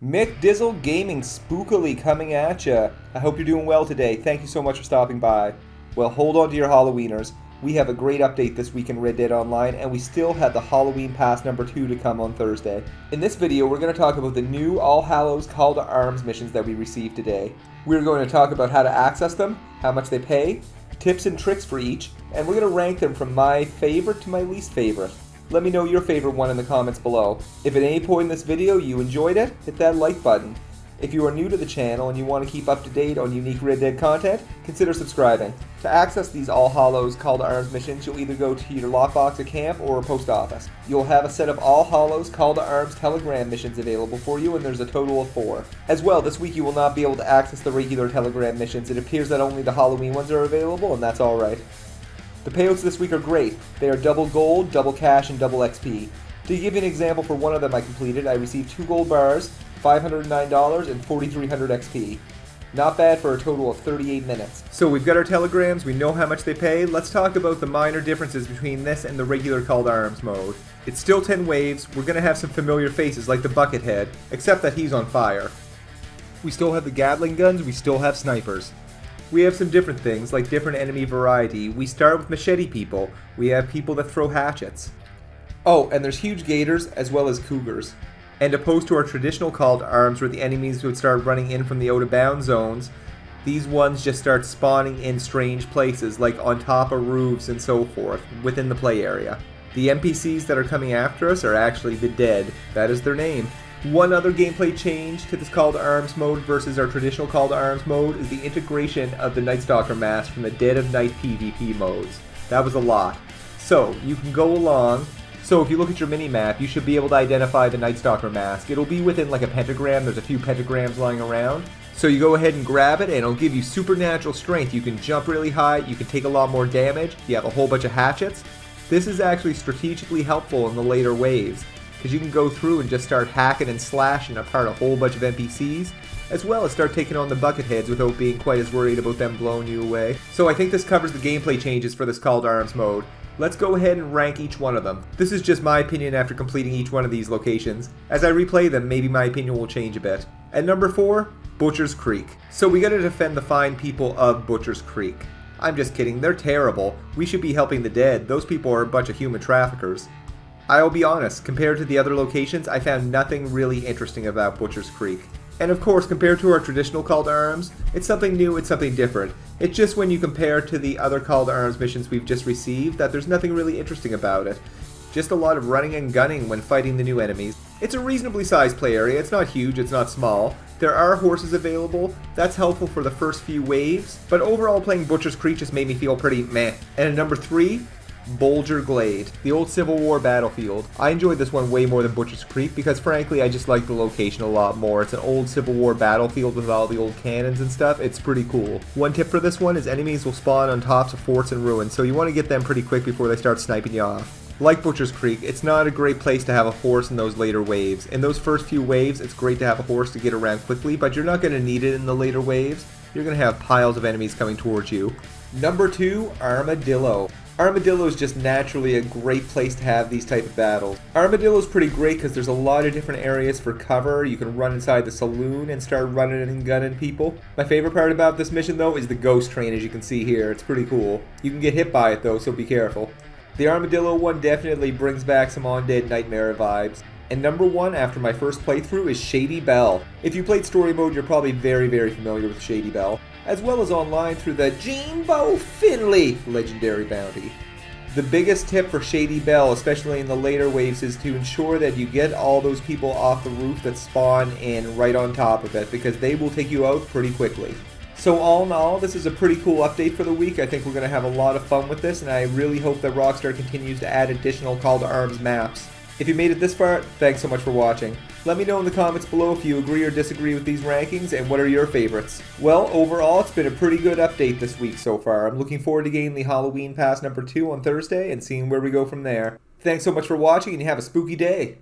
Mick Dizzle Gaming spookily coming at ya. I hope you're doing well today. Thank you so much for stopping by. Well, hold on to your Halloweeners. We have a great update this week in Red Dead Online, and we still have the Halloween Pass number 2 to come on Thursday. In this video, we're going to talk about the new All Hallows Call to Arms missions that we received today. We're going to talk about how to access them, how much they pay, tips and tricks for each, and we're going to rank them from my favorite to my least favorite. Let me know your favorite one in the comments below. If at any point in this video you enjoyed it, hit that like button. If you are new to the channel and you want to keep up to date on unique Red Dead content, consider subscribing. To access these All Hallows Call to Arms missions, you'll either go to your lockbox at camp or a post office. You'll have a set of All Hallows Call to Arms Telegram missions available for you, and there's a total of 4. As well, this week you will not be able to access the regular Telegram missions. It appears that only the Halloween ones are available, and that's alright. The payouts this week are great. They are double gold, double cash, and double XP. To give you an example for one of them I completed, I received 2 gold bars, $509, and 4,300 XP. Not bad for a total of 38 minutes. So we've got our telegrams, we know how much they pay. Let's talk about the minor differences between this and the regular Call to Arms mode. It's still 10 waves, we're going to have some familiar faces like the Buckethead, except that he's on fire. We still have the Gatling guns, we still have snipers. We have some different things, like different enemy variety. We start with machete people. We have people that throw hatchets. Oh, and there's huge gators, as well as cougars. And opposed to our traditional Call to Arms, where the enemies would start running in from the out-of-bound zones, these ones just start spawning in strange places, like on top of roofs and so forth, within the play area. The NPCs that are coming after us are actually the dead. That is their name. One other gameplay change to this Call to Arms mode versus our traditional Call to Arms mode is the integration of the Night Stalker mask from the Dead of Night PvP modes. That was a lot. So, you can go along. So if you look at your mini-map, you should be able to identify the Night Stalker mask. It'll be within like a pentagram. There's a few pentagrams lying around. So you go ahead and grab it and it'll give you supernatural strength. You can jump really high, you can take a lot more damage, you have a whole bunch of hatchets. This is actually strategically helpful in the later waves, because you can go through and just start hacking and slashing apart a whole bunch of NPCs, as well as start taking on the Bucketheads without being quite as worried about them blowing you away. So I think this covers the gameplay changes for this Call to Arms mode. Let's go ahead and rank each one of them. This is just my opinion after completing each one of these locations. As I replay them, maybe my opinion will change a bit. At number 4, Butcher's Creek. So we gotta defend the fine people of Butcher's Creek. I'm just kidding, they're terrible. We should be helping the dead. Those people are a bunch of human traffickers. I'll be honest, compared to the other locations, I found nothing really interesting about Butcher's Creek. And of course, compared to our traditional Call to Arms, it's something new, it's something different. It's just when you compare to the other Call to Arms missions we've just received that there's nothing really interesting about it. Just a lot of running and gunning when fighting the new enemies. It's a reasonably sized play area, it's not huge, it's not small. There are horses available, that's helpful for the first few waves, but overall playing Butcher's Creek just made me feel pretty meh. And at number 3, Bolger Glade, the old Civil War battlefield. I enjoyed this one way more than Butcher's Creek because frankly I just like the location a lot more. It's an old Civil War battlefield with all the old cannons and stuff. It's pretty cool. One tip for this one is enemies will spawn on tops of forts and ruins, so you want to get them pretty quick before they start sniping you off. Like Butcher's Creek, it's not a great place to have a horse in those later waves. In those first few waves, it's great to have a horse to get around quickly, but you're not going to need it in the later waves. You're going to have piles of enemies coming towards you. Number 2, Armadillo. Armadillo is just naturally a great place to have these type of battles. Armadillo is pretty great because there's a lot of different areas for cover. You can run inside the saloon and start running and gunning people. My favorite part about this mission though is the ghost train, as you can see here. It's pretty cool. You can get hit by it though, so be careful. The Armadillo one definitely brings back some Undead Nightmare vibes. And number 1 after my first playthrough is Shady Bell. If you played story mode, you're probably very familiar with Shady Bell, as well as online through the Gene Bo Finley legendary bounty. The biggest tip for Shady Bell, especially in the later waves, is to ensure that you get all those people off the roof that spawn in right on top of it, because they will take you out pretty quickly. So all in all, this is a pretty cool update for the week. I think we're going to have a lot of fun with this, and I really hope that Rockstar continues to add additional Call to Arms maps. If you made it this far, thanks so much for watching. Let me know in the comments below if you agree or disagree with these rankings and what are your favorites. Well, overall, it's been a pretty good update this week so far. I'm looking forward to getting the Halloween Pass number 2 on Thursday and seeing where we go from there. Thanks so much for watching and you have a spooky day.